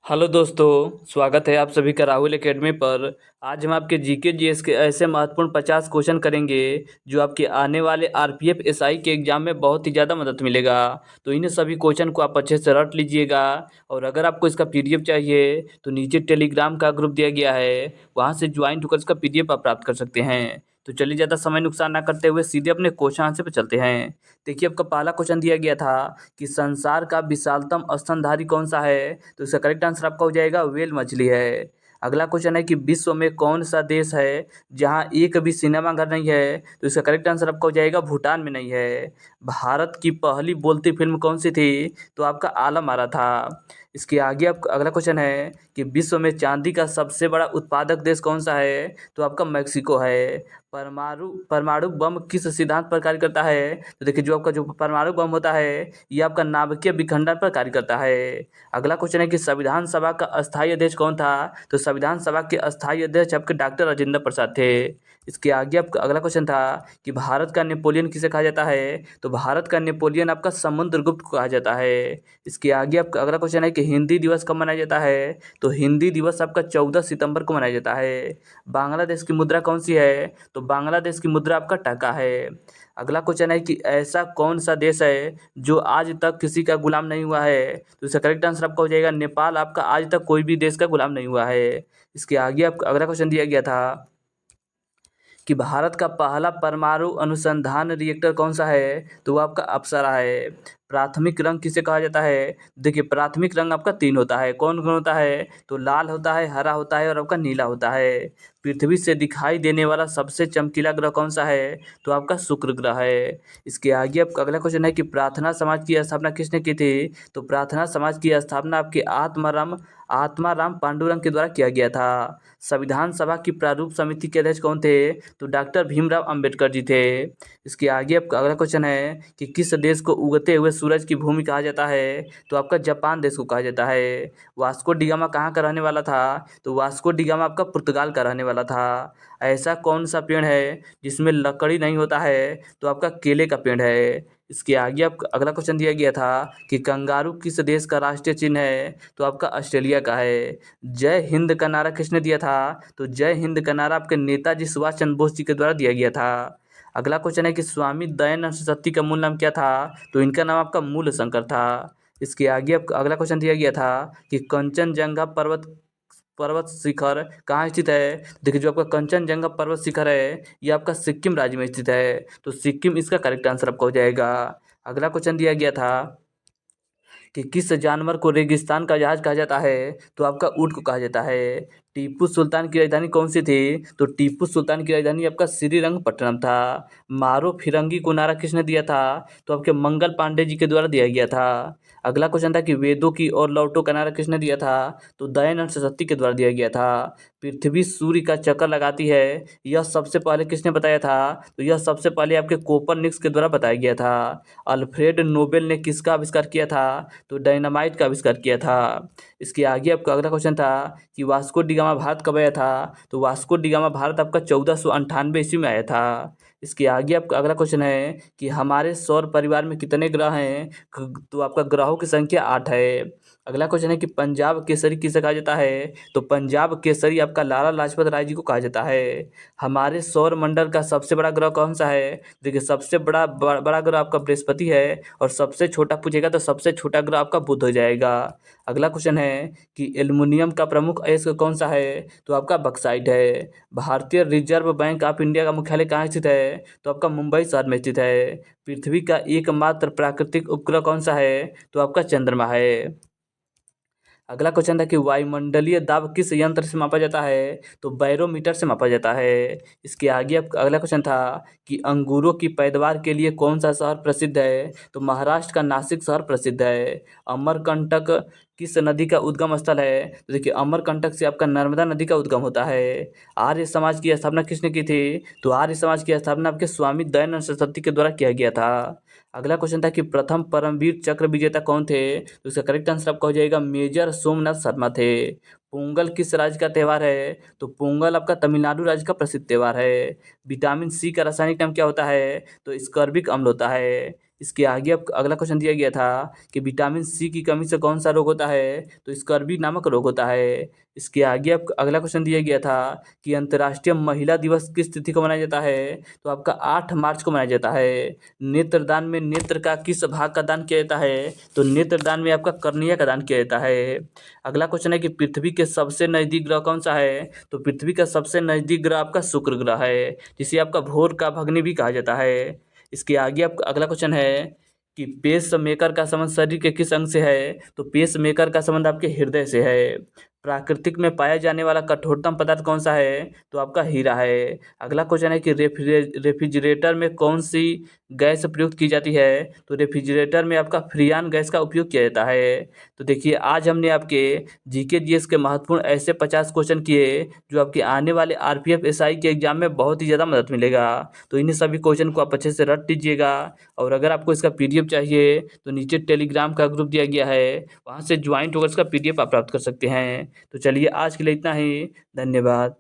Hello दोस्तों, स्वागत है आप सभी का राहुल एकेडमी पर। आज हम आपके जीके जीएस के ऐसे महत्वपूर्ण 50 क्वेश्चन करेंगे जो आपके आने वाले आरपीएफ एसआई के एग्जाम में बहुत ही ज़्यादा मदद मिलेगा। तो इन सभी क्वेश्चन को आप अच्छे से रट लीजिएगा। और अगर आपको इसका पीडीएफ चाहिए तो नीचे टेलीग्राम का ग्रुप दिया गया है, वहाँ से ज्वाइन होकर इसका पीडीएफ आप प्राप्त कर सकते हैं। तो चलिए, ज़्यादा समय नुकसान ना करते हुए सीधे अपने क्वेश्चन आंसर पे चलते हैं। देखिए, आपका पहला क्वेश्चन दिया गया था कि संसार का विशालतम स्तनधारी कौन सा है। तो इसका करेक्ट आंसर आपका हो जाएगा व्हेल मछली है। अगला क्वेश्चन है कि विश्व में कौन सा देश है जहां एक भी सिनेमा घर नहीं है। तो इसका करेक्ट आंसर आपका हो जाएगा भूटान में नहीं है। भारत की पहली बोलती फिल्म कौन सी थी। तो आपका आलम आरा था। इसके आगे आप अगला क्वेश्चन है कि विश्व में चांदी का सबसे बड़ा उत्पादक देश कौन सा है। तो आपका मैक्सिको है। परमाणु परमाणु बम किस सिद्धांत पर कार्य करता है। तो देखिए, जो आपका जो परमाणु बम होता है ये आपका नाभिकीय विखंडन पर कार्य करता है। अगला क्वेश्चन है कि संविधान सभा का अस्थायी अध्यक्ष कौन था। तो संविधान सभा के अस्थायी अध्यक्ष आपके डॉक्टर राजेंद्र प्रसाद थे। इसके आगे आपका अगला क्वेश्चन था कि भारत का नेपोलियन किसे कहा जाता है। तो भारत का नेपोलियन आपका समुद्रगुप्त को कहा जाता है। इसके आगे आपका अगला क्वेश्चन है कि हिंदी दिवस कब मनाया जाता है। तो हिंदी दिवस आपका 14 सितंबर को मनाया जाता है। बांग्लादेश की मुद्रा कौन सी है। तो बांग्लादेश की मुद्रा आपका टका है। अगला क्वेश्चन है कि ऐसा कौन सा देश है जो आज तक किसी का गुलाम नहीं हुआ है। तो इसका करेक्ट आंसर आपका हो जाएगा नेपाल। आपका आज तक कोई भी देश का गुलाम नहीं हुआ है। इसके आगे आपका अगला क्वेश्चन दिया गया था कि भारत का पहला परमाणु अनुसंधान रिएक्टर कौन सा है। तो वो आपका अप्सरा है। प्राथमिक रंग किसे कहा जाता है। देखिए, प्राथमिक रंग आपका 3 होता है। कौन कौन होता है। तो लाल होता है, हरा होता है और आपका नीला होता है। पृथ्वी से दिखाई देने वाला सबसे चमकीला ग्रह कौन सा है। तो आपका शुक्र ग्रह है। इसके आगे आपका अगला क्वेश्चन है कि प्रार्थना समाज की स्थापना किसने की थी। तो प्रार्थना समाज की स्थापना आपके आत्माराम पांडुरंग के द्वारा किया गया था। संविधान सभा की प्रारूप समिति के अध्यक्ष कौन थे। तो डॉक्टर भीमराव अंबेडकर जी थे। इसके आगे आपका अगला क्वेश्चन है कि किस देश को उगते हुए सूरज की भूमि कहा जाता है। तो आपका जापान देश को कहा जाता है। वास्को डिगामा कहाँ का रहने वाला था। तो वास्को डिगामा आपका पुर्तगाल का रहने वाला था। ऐसा कौन सा पेड़ है जिसमें लकड़ी नहीं होता है। तो आपका केले का पेड़ है। इसके आगे आपका अगला क्वेश्चन दिया गया था कि कंगारू किस देश का राष्ट्रीय चिन्ह है। तो आपका ऑस्ट्रेलिया का है। जय हिंद का नारा किसने दिया था। तो जय हिंद का नारा आपके नेताजी सुभाष चंद्र बोस जी के द्वारा दिया गया था। अगला क्वेश्चन है कि स्वामी दयानंद सरस्वती का मूल नाम क्या था। तो इनका नाम आपका मूल शंकर था। इसके आगे आपका अगला क्वेश्चन दिया गया था कि कंचनजंगा पर्वत पर्वत शिखर कहाँ स्थित है। देखिए, जो आपका कंचनजंगा पर्वत शिखर है ये आपका सिक्किम राज्य में स्थित है। तो सिक्किम इसका करेक्ट आंसर आपका हो जाएगा। अगला क्वेश्चन दिया गया था कि किस जानवर को रेगिस्तान का जहाज कहा जाता है। तो आपका ऊँट को कहा जाता है। टीपू सुल्तान की राजधानी कौन सी थी। तो टीपू सुल्तान की राजधानी आपका श्रीरंगपट्टनम था। मारो फिरंगी को नारा किसने दिया था। तो आपके मंगल पांडे जी के द्वारा दिया गया था। अगला क्वेश्चन था कि वेदों की ओर लौटो का नारा किसने दिया था। तो दयानंद सरस्वती के द्वारा दिया गया था। पृथ्वी सूर्य का चक्कर लगाती है यह सबसे पहले किसने बताया था। तो यह सबसे पहले आपके कोपरनिकस के द्वारा बताया गया था। अल्फ्रेड नोबेल ने किसका आविष्कार किया था। तो डायनामाइट का आविष्कार किया था। इसके आगे आपका अगला क्वेश्चन था कि वास्को डिगामा भारत कब आया था। तो वास्को डिगामा भारत आपका 1498 ईस्वी में आया था। इसके आगे आपका अगला क्वेश्चन है कि हमारे सौर परिवार में कितने ग्रह हैं। तो आपका ग्रहों की संख्या 8 है। अगला क्वेश्चन है कि पंजाब केसरी किसे कहा जाता है। तो पंजाब केसरी आपका लाला लाजपत राय जी को कहा जाता है। हमारे सौर मंडल का सबसे बड़ा ग्रह कौन सा है। देखिए, सबसे बड़ा ग्रह आपका बृहस्पति है। और सबसे छोटा पूछेगा तो सबसे छोटा ग्रह आपका बुध हो जाएगा। अगला क्वेश्चन है कि एल्युमिनियम का प्रमुख अयस्क कौन सा है। तो आपका बक्साइट है। भारतीय रिजर्व बैंक ऑफ इंडिया का मुख्यालय कहाँ स्थित है। तो आपका मुंबई शहर में स्थित है। पृथ्वी का एकमात्र प्राकृतिक उपग्रह कौन सा है। तो आपका चंद्रमा है। अगला क्वेश्चन था कि वायुमंडलीय दाब किस यंत्र से मापा जाता है। तो बैरोमीटर से मापा जाता है। इसके आगे अगला क्वेश्चन था कि अंगूरों की पैदावार के लिए कौन सा शहर प्रसिद्ध है। तो महाराष्ट्र का नासिक शहर प्रसिद्ध है। अमरकंटक किस नदी का उद्गम स्थल है। तो देखिए, अमरकंटक से आपका नर्मदा नदी का उद्गम होता है। आर्य समाज की स्थापना किसने की थी। तो आर्य समाज की स्थापना आपके स्वामी दयानंद सरस्वती के द्वारा किया गया था। अगला क्वेश्चन था कि प्रथम परमवीर चक्र विजेता कौन थे। तो इसका करेक्ट आंसर आपका हो जाएगा मेजर सोमनाथ शर्मा थे। पोंगल किस राज्य का त्यौहार है। तो पोंगल आपका तमिलनाडु राज्य का प्रसिद्ध त्यौहार है। विटामिन सी का रासायनिक नाम क्या होता है। तो स्कर्बिक अम्ल होता है। इसके आगे अब अगला क्वेश्चन दिया गया था कि विटामिन सी की कमी से कौन सा रोग होता है, तो स्कर्वी नामक रोग होता है। इसके आगे अब अगला क्वेश्चन दिया गया था कि अंतर्राष्ट्रीय महिला दिवस किस तिथि को मनाया जाता है, तो आपका 8 मार्च को मनाया जाता है। नेत्रदान में नेत्र का किस भाग का दान किया जाता है, तो नेत्रदान में आपका कर्निया का दान किया जाता है। अगला क्वेश्चन है कि पृथ्वी के सबसे नज़दीक ग्रह कौन सा है, तो पृथ्वी का सबसे नज़दीक ग्रह आपका शुक्र ग्रह है, जिसे आपका भोर का भग्नि भी कहा जाता है। इसके आगे आपका अगला क्वेश्चन है कि पेस मेकर का संबंध शरीर के किस अंग से है, तो पेस मेकर का संबंध आपके हृदय से है। प्राकृतिक में पाया जाने वाला कठोरतम पदार्थ कौन सा है, तो आपका हीरा है। अगला क्वेश्चन है कि रेफ्रिजरेटर में कौन सी गैस प्रयुक्त की जाती है, तो रेफ्रिजरेटर में आपका फ्रियान गैस का उपयोग किया जाता है। तो देखिए आज हमने आपके जीके जीएस के महत्वपूर्ण ऐसे 50 क्वेश्चन किए जो आपके आने वाले आरपीएफ एसआई के एग्जाम में बहुत ही ज़्यादा मदद मिलेगा। तो इन्हीं सभी क्वेश्चन को आप अच्छे से रट लीजिएगा, और अगर आपको इसका पीडीएफ चाहिए तो नीचे टेलीग्राम का ग्रुप दिया गया है, वहाँ से ज्वाइंट होकर इसका पीडीएफ आप प्राप्त कर सकते हैं। तो चलिए आज के लिए इतना ही, धन्यवाद।